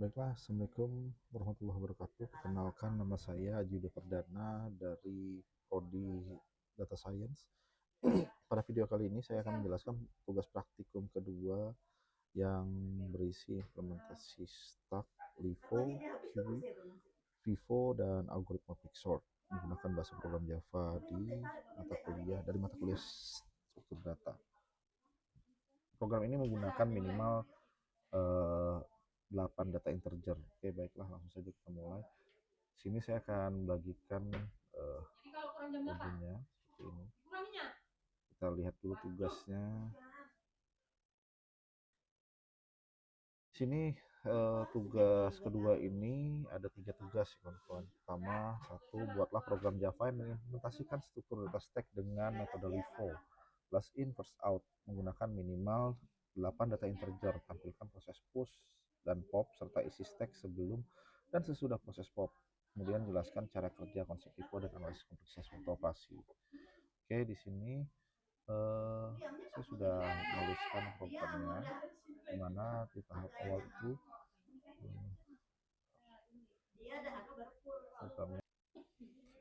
Baiklah, Assalamualaikum warahmatullahi wabarakatuh. Perkenalkan, nama saya Ajuda Perdana dari Prodi Data Science. Pada video kali ini saya akan menjelaskan tugas praktikum kedua yang berisi implementasi Stack, LIFO, QB, Vivo, dan algoritma Quicksort menggunakan bahasa program Java dari mata kuliah struktur data. Program ini menggunakan minimal 8 data integer. Oke, baiklah, langsung saja kita mulai. Sini saya akan bagikan kodenya seperti ini. Kita lihat dulu tugasnya. Sini tugas kedua ini ada 3 tugas ya kawan-kawan. Pertama, satu, buatlah program Java yang mengimplementasikan struktur data stack dengan metode LIFO. Last in, first out, menggunakan minimal 8 data integer. Tampilkan proses push dan pop serta isi stack sebelum dan sesudah proses pop. Kemudian jelaskan cara kerja konsep LIFO dan analisis kompleksitas waktu operasi. Oke, di sini saya sudah menuliskan programnya, di mana di tahap awal itu programnya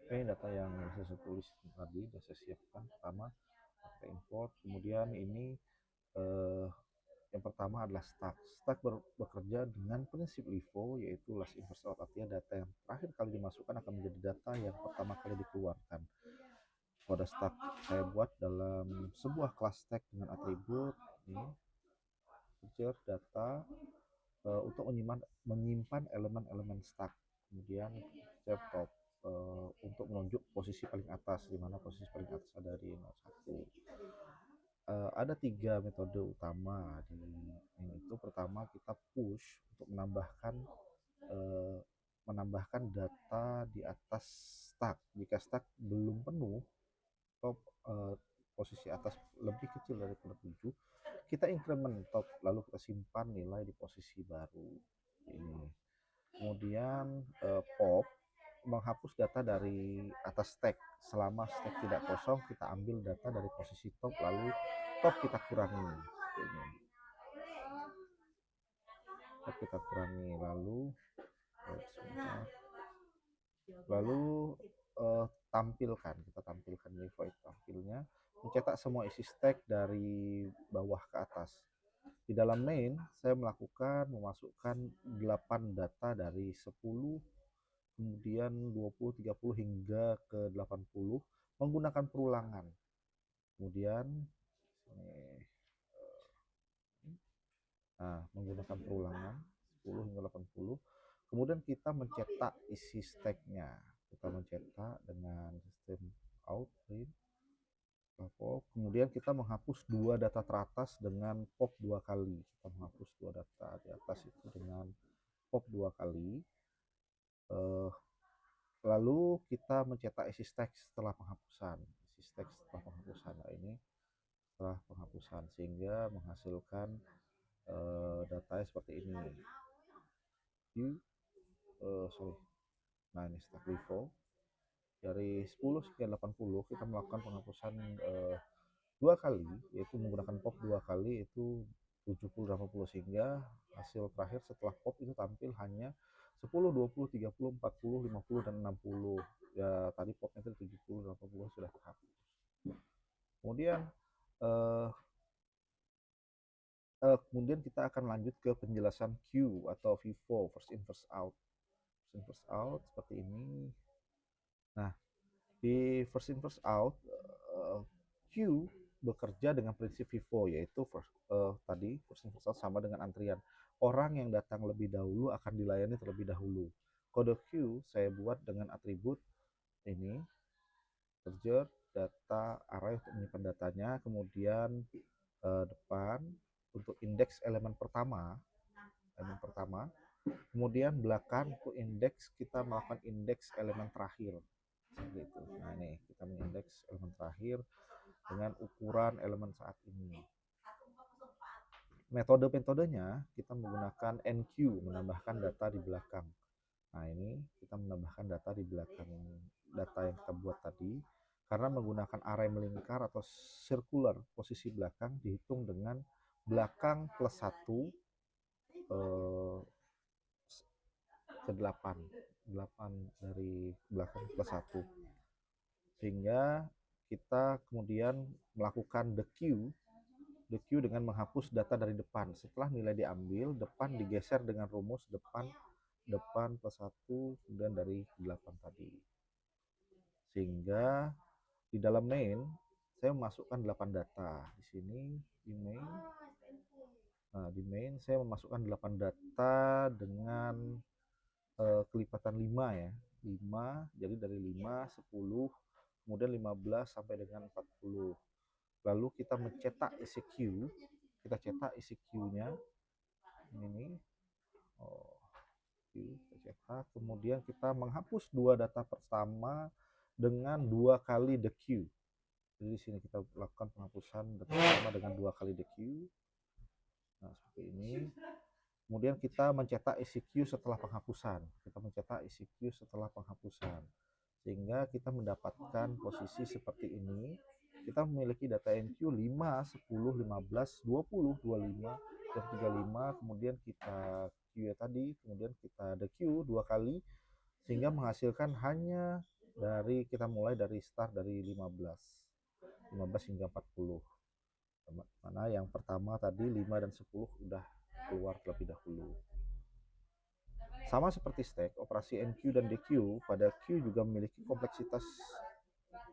ini data yang saya tulis tadi sudah saya siapkan. Pertama data import, kemudian ini yang pertama adalah stack. Stack bekerja dengan prinsip LIFO, yaitu last in first out, artinya data yang terakhir kali dimasukkan akan menjadi data yang pertama kali dikeluarkan. Pada stack saya buat dalam sebuah kelas stack dengan atribut ini integer data untuk menyimpan elemen-elemen stack. Kemudian saya top untuk menunjuk posisi paling atas, di mana posisi paling atas ada di 01. Ada 3 metode utama di ini itu. Pertama, kita push untuk menambahkan data di atas stack. Jika stack belum penuh atau posisi atas lebih kecil daripada 7, kita increment top, lalu kita simpan nilai di posisi baru ini. Kemudian pop menghapus data dari atas stack. Selama stack tidak kosong, kita ambil data dari posisi top, lalu top kita kurangi ini. Top kita kurangi, lalu tampilkan LIFO itu tampilnya mencetak semua isi stack dari bawah ke atas. Di dalam main saya memasukkan 8 data dari 10, kemudian 20, 30 hingga ke 80 menggunakan perulangan. Kemudian menggunakan perulangan 10 hingga 80. Kemudian kita mencetak isi stacknya. Kita mencetak dengan sistem out, print, pop. Kemudian kita menghapus 2 data teratas dengan pop 2 kali. Kita menghapus 2 data di atas itu dengan pop 2 kali. Lalu kita mencetak isi stack setelah penghapusan. Nah, ini setelah penghapusan, sehingga menghasilkan data seperti ini. Nah, ini stack LIFO. Dari 10 hingga 80 kita melakukan penghapusan 2 kali, yaitu menggunakan pop 2 kali, itu 70-80, sehingga hasil terakhir setelah pop itu tampil hanya 10, 20, 30, 40, 50, dan 60. Ya, tadi popnya itu 70, 80 sudah terhapus. Kemudian kita akan lanjut ke penjelasan Q atau FIFO, first in first out. First in first out seperti ini. Nah, di first in first out, Q bekerja dengan prinsip FIFO, yaitu first in first out sama dengan antrian. Orang yang datang lebih dahulu akan dilayani terlebih dahulu. Kode Q saya buat dengan atribut ini, integer data array untuk menyimpan datanya, kemudian depan untuk indeks elemen pertama, kemudian belakang untuk indeks, kita melakukan indeks elemen terakhir seperti itu. Nah, ini kita mengindeks elemen terakhir dengan ukuran elemen saat ini. Metodenya kita menggunakan NQ, menambahkan data di belakang. Nah, ini kita menambahkan data di belakang data yang kita buat tadi, karena menggunakan array melingkar atau circular, posisi belakang dihitung dengan belakang plus 1 ke 8 dari belakang plus 1, sehingga kita kemudian melakukan the queue dengan menghapus data dari depan. Setelah nilai diambil, depan digeser dengan rumus depan plus 1 kemudian dari 8 tadi, sehingga di dalam main saya memasukkan 8 data di sini di main. Nah, di main saya memasukkan 8 data dengan kelipatan 5 ya. 5, jadi dari 5, 10, kemudian 15 sampai dengan 40. Lalu kita mencetak ECQ, kita cetak ECQ-nya ini. Oh, kita cetak, kemudian kita menghapus dua data pertama dengan 2 kali the queue. Jadi di sini kita lakukan penghapusan data pertama dengan 2 kali the queue. Nah, seperti ini. Kemudian kita mencetak ECQ setelah penghapusan. Sehingga kita mendapatkan posisi seperti ini. Kita memiliki data NQ 5, 10, 15, 20, 25, dan 35. Kemudian kita Q tadi, kemudian kita ada Q 2 kali, sehingga menghasilkan hanya kita mulai dari start dari 15 hingga 40. Mana yang pertama tadi 5 dan 10 udah keluar terlebih dahulu. Sama seperti stack, operasi NQ dan DQ pada Q juga memiliki kompleksitas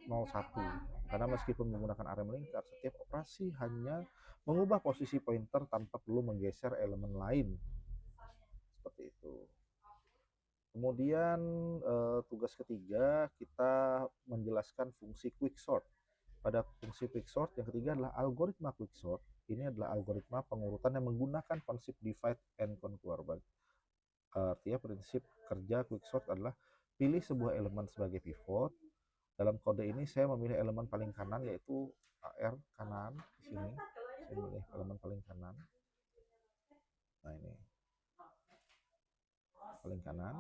01, karena meskipun menggunakan area melingkar, setiap operasi hanya mengubah posisi pointer tanpa perlu menggeser elemen lain. Seperti itu. Kemudian tugas ketiga kita menjelaskan fungsi quicksort. Pada fungsi quicksort yang ketiga adalah algoritma quicksort. Ini adalah algoritma pengurutan yang menggunakan konsep divide and conquer. Artinya prinsip kerja quicksort adalah pilih sebuah elemen sebagai pivot. Dalam kode ini saya memilih elemen paling kanan, yaitu AR kanan. Di sini saya memilih elemen paling kanan. Nah, ini paling kanan.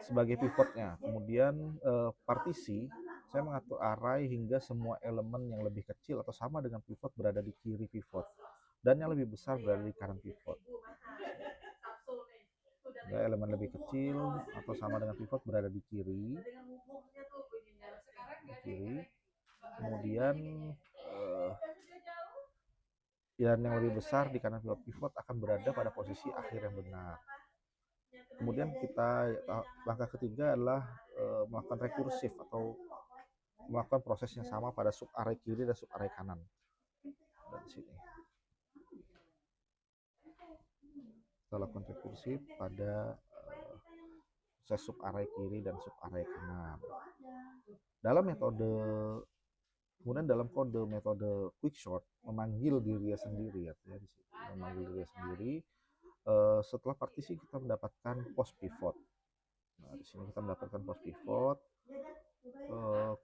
Sebagai pivotnya. Kemudian partisi, saya mengatur array hingga semua elemen yang lebih kecil atau sama dengan pivot berada di kiri pivot, dan yang lebih besar berada di kanan pivot. Ya, elemen lebih kecil atau sama dengan pivot berada di kiri. Kemudian dan yang lebih besar di kanan pivot akan berada pada posisi akhir yang benar. Kemudian langkah ketiga adalah melakukan rekursif atau melakukan proses yang sama pada sub array kiri dan sub array kanan. Dan di sini kita lakukan rekursif pada proses sub array kiri dan sub array kanan. Kemudian dalam kode metode quicksort memanggil dirinya sendiri, artinya di sini memanggil dirinya sendiri. Setelah partisi kita mendapatkan post pivot. Nah, di sini kita mendapatkan post pivot.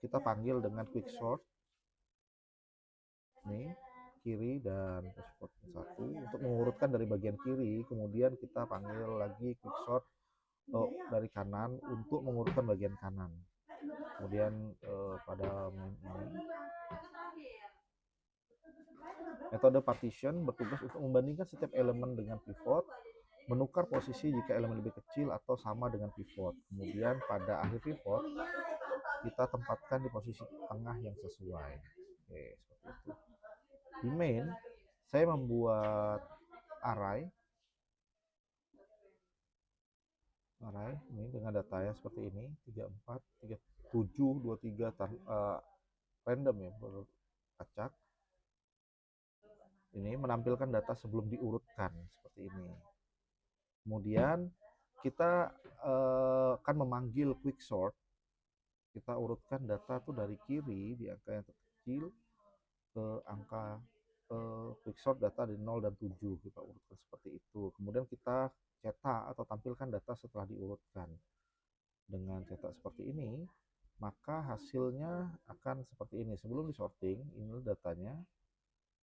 Kita panggil dengan quicksort ini kiri dan post pivot 1 untuk mengurutkan dari bagian kiri. Kemudian kita panggil lagi quicksort dari kanan untuk mengurutkan bagian kanan. Kemudian pada ini metode partition bertugas untuk membandingkan setiap elemen dengan pivot, menukar posisi jika elemen lebih kecil atau sama dengan pivot. Kemudian pada akhir pivot kita tempatkan di posisi tengah yang sesuai. Oke, seperti itu. Di main saya membuat array ini dengan datanya seperti ini, 34, 37, 23 random ya, beracak. Ini menampilkan data sebelum diurutkan seperti ini. Kemudian kita akan memanggil quicksort. Kita urutkan data tuh dari kiri di angka yang terkecil ke angka quicksort data di 0 dan 7. Kita urutkan seperti itu. Kemudian kita cetak atau tampilkan data setelah diurutkan. Dengan cetak seperti ini, maka hasilnya akan seperti ini. Sebelum disorting, ini datanya.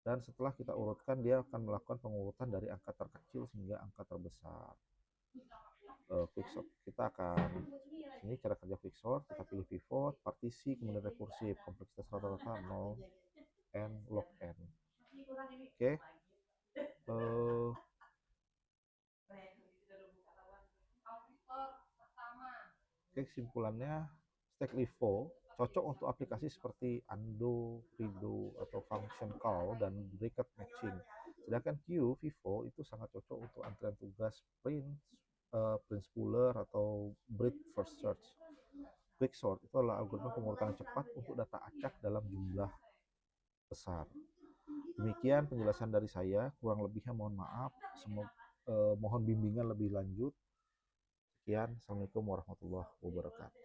Dan setelah kita urutkan, dia akan melakukan pengurutan dari angka terkecil hingga angka terbesar. Quicksort kita akan ini cara kerja quicksort, kita pilih pivot, partisi, kemudian rekursif, kompleksitas rata-rata 0, n, log n. Oke. Oke, kesimpulannya Stack Livo cocok untuk aplikasi seperti Undo, Redo, atau function call dan bracket matching. Sedangkan Q Vivo itu sangat cocok untuk antrian tugas print spooler atau breadth first search. Quicksort itu adalah algoritma pengurutan cepat untuk data acak dalam jumlah besar. Demikian penjelasan dari saya, kurang lebihnya mohon maaf. Mohon bimbingan lebih lanjut. Sekian, Assalamualaikum warahmatullahi wabarakatuh.